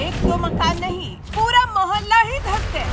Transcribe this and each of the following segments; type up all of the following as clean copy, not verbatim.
एक दो मकान नहीं, पूरा मोहल्ला ही धंस गया।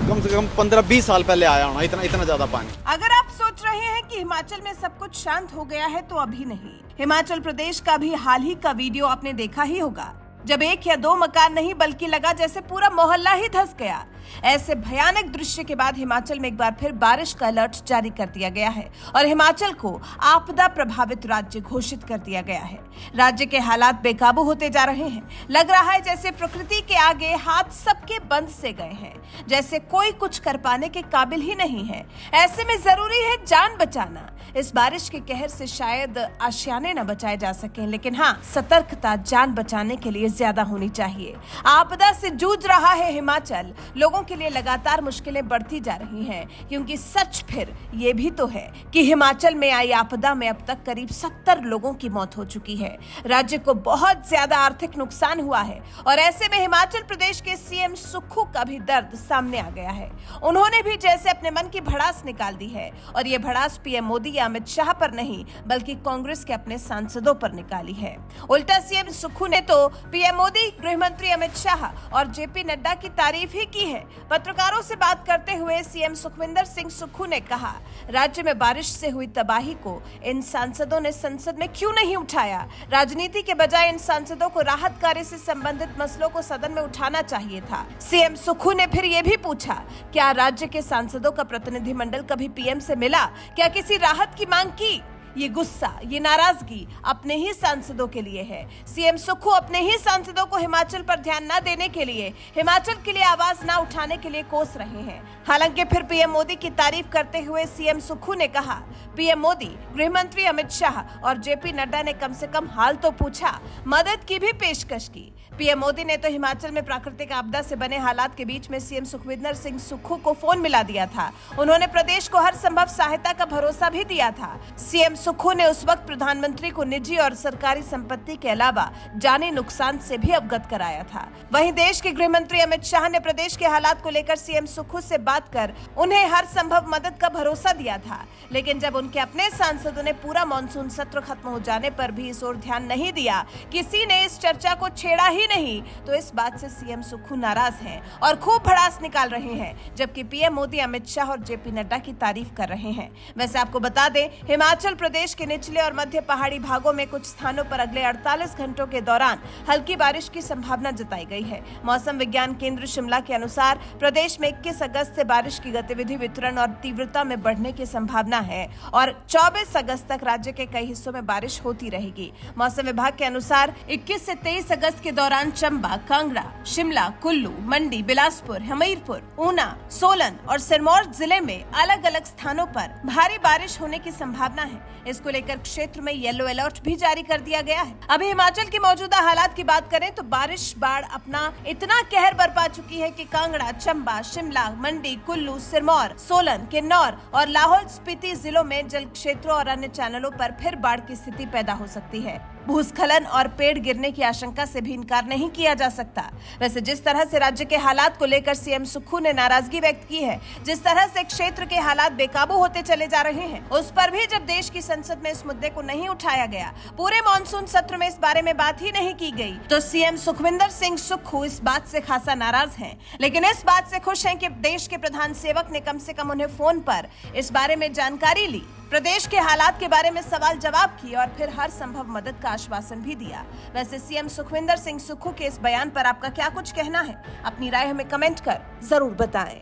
कम से कम 15-20 साल पहले आया होना, इतना ज्यादा पानी। अगर आप सोच रहे हैं कि हिमाचल में सब कुछ शांत हो गया है तो अभी नहीं। हिमाचल प्रदेश का भी हाल ही का वीडियो आपने देखा ही होगा, जब एक या दो मकान नहीं बल्कि लगा जैसे पूरा मोहल्ला ही धंस गया। ऐसे भयानक दृश्य के बाद हिमाचल में एक बार फिर बारिश का अलर्ट जारी कर दिया गया है और हिमाचल को आपदा प्रभावित राज्य घोषित कर दिया गया है। राज्य के हालात बेकाबू होते जा रहे हैं। लग रहा है जैसे प्रकृति के आगे हाथ सबके बंद से गए हैं, जैसे कोई कुछ कर पाने के काबिल ही नहीं है। ऐसे में जरूरी है जान बचाना। इस बारिश के कहर से शायद आशियाने न बचाए जा सकें, लेकिन हाँ, सतर्कता जान बचाने के लिए ज्यादा होनी चाहिए। आपदा से जूझ रहा है हिमाचल। लोगों के लिए लगातार मुश्किलें बढ़ती जा रही हैं, क्योंकि सच फिर ये भी तो है कि हिमाचल में आई आपदा में अब तक करीब 70 लोगों की मौत हो चुकी है। राज्य को बहुत ज्यादा आर्थिक नुकसान हुआ है और ऐसे में हिमाचल प्रदेश के सीएम सुक्खू का भी दर्द सामने आ गया है। उन्होंने भी जैसे अपने मन की भड़ास निकाल दी है और ये भड़ास पीएम मोदी या अमित शाह पर नहीं बल्कि कांग्रेस के अपने सांसदों पर निकाली है। उल्टा सीएम सुक्खू ने तो पीएम मोदी, गृह मंत्री अमित शाह और जेपी नड्डा की तारीफ ही की है। पत्रकारों से बात करते हुए सीएम सुखविंदर सिंह सुक्खू ने कहा, राज्य में बारिश से हुई तबाही को इन सांसदों ने संसद में क्यों नहीं उठाया? राजनीति के बजाय इन सांसदों को राहत कार्य से संबंधित मसलों को सदन में उठाना चाहिए था। सीएम सुक्खू ने फिर ये भी पूछा, क्या राज्य के सांसदों का प्रतिनिधिमंडल कभी पीएम से मिला? क्या किसी राहत की मांग की? ये गुस्सा, ये नाराजगी अपने ही सांसदों के लिए है। सीएम सुक्खू अपने ही सांसदों को हिमाचल पर ध्यान न देने के लिए, हिमाचल के लिए आवाज न उठाने के लिए कोस रहे हैं। हालांकि फिर पीएम मोदी की तारीफ करते हुए सीएम सुक्खू ने कहा, पीएम मोदी, गृह मंत्री अमित शाह और जेपी नड्डा ने कम से कम हाल तो पूछा, मदद की भी पेशकश की। पीएम मोदी ने तो हिमाचल में प्राकृतिक आपदा से बने हालात के बीच में सीएम सुखविंदर सिंह सुक्खू को फोन मिला दिया था। उन्होंने प्रदेश को हर संभव सहायता का भरोसा भी दिया था। सीएम सुक्खू ने उस वक्त प्रधानमंत्री को निजी और सरकारी संपत्ति के अलावा जानी नुकसान से भी अवगत कराया था। वहीं देश के गृह मंत्री अमित शाह ने प्रदेश के हालात को लेकर सीएम सुक्खू से बात कर उन्हें हर संभव मदद का भरोसा दिया था। लेकिन जब उनके अपने सांसदों ने पूरा मानसून सत्र खत्म हो जाने पर भी इस ओर ध्यान नहीं दिया, किसी ने इस चर्चा को छेड़ा ही नहीं, तो इस बात से सीएम सुक्खू नाराज हैं और खूब भड़ास निकाल रहे हैं, जबकि पीएम मोदी, अमित शाह और जेपी नड्डा की तारीफ कर रहे हैं। वैसे आपको बता दें, हिमाचल प्रदेश के निचले और मध्य पहाड़ी भागों में कुछ स्थानों पर अगले 48 घंटों के दौरान हल्की बारिश की संभावना जताई गई है। मौसम विज्ञान केंद्र शिमला के अनुसार प्रदेश में 21 अगस्त से बारिश की गतिविधि, वितरण और तीव्रता में बढ़ने की संभावना है और 24 अगस्त तक राज्य के कई हिस्सों में बारिश होती रहेगी। मौसम विभाग के अनुसार 21 से 23 अगस्त के दौरान चंबा, कांगड़ा, शिमला, कुल्लू, मंडी, बिलासपुर, हमीरपुर, ऊना, सोलन और सिरमौर जिले में अलग अलग स्थानों पर भारी बारिश होने की संभावना है। इसको लेकर क्षेत्र में येलो अलर्ट भी जारी कर दिया गया है। अभी हिमाचल की मौजूदा हालात की बात करें तो बारिश बाढ़ अपना इतना कहर बरपा चुकी है कि कांगड़ा, चंबा, शिमला, मंडी, कुल्लू, सिरमौर, सोलन, किन्नौर और लाहौल स्पीति जिलों में जल क्षेत्रों और अन्य चैनलों पर फिर बाढ़ की स्थिति पैदा हो सकती है। भूस्खलन और पेड़ गिरने की आशंका से भी इनकार नहीं किया जा सकता। वैसे जिस तरह से राज्य के हालात को लेकर सीएम सुक्खू ने नाराजगी व्यक्त की है, जिस तरह से क्षेत्र के हालात बेकाबू होते चले जा रहे हैं, उस पर भी जब देश की संसद में इस मुद्दे को नहीं उठाया गया, पूरे मानसून सत्र में इस बारे में बात ही नहीं की गई, तो सीएम सुखविंदर सिंह सुक्खू इस बात से खासा नाराज हैं। लेकिन इस बात से खुश हैं कि देश के प्रधान सेवक ने कम से कम उन्हें फोन पर इस बारे में जानकारी ली, प्रदेश के हालात के बारे में सवाल जवाब किए और फिर हर संभव मदद का आश्वासन भी दिया। वैसे सीएम सुखविंदर सिंह सुक्खू के इस बयान पर आपका क्या कुछ कहना है? अपनी राय हमें कमेंट कर जरूर बताएं।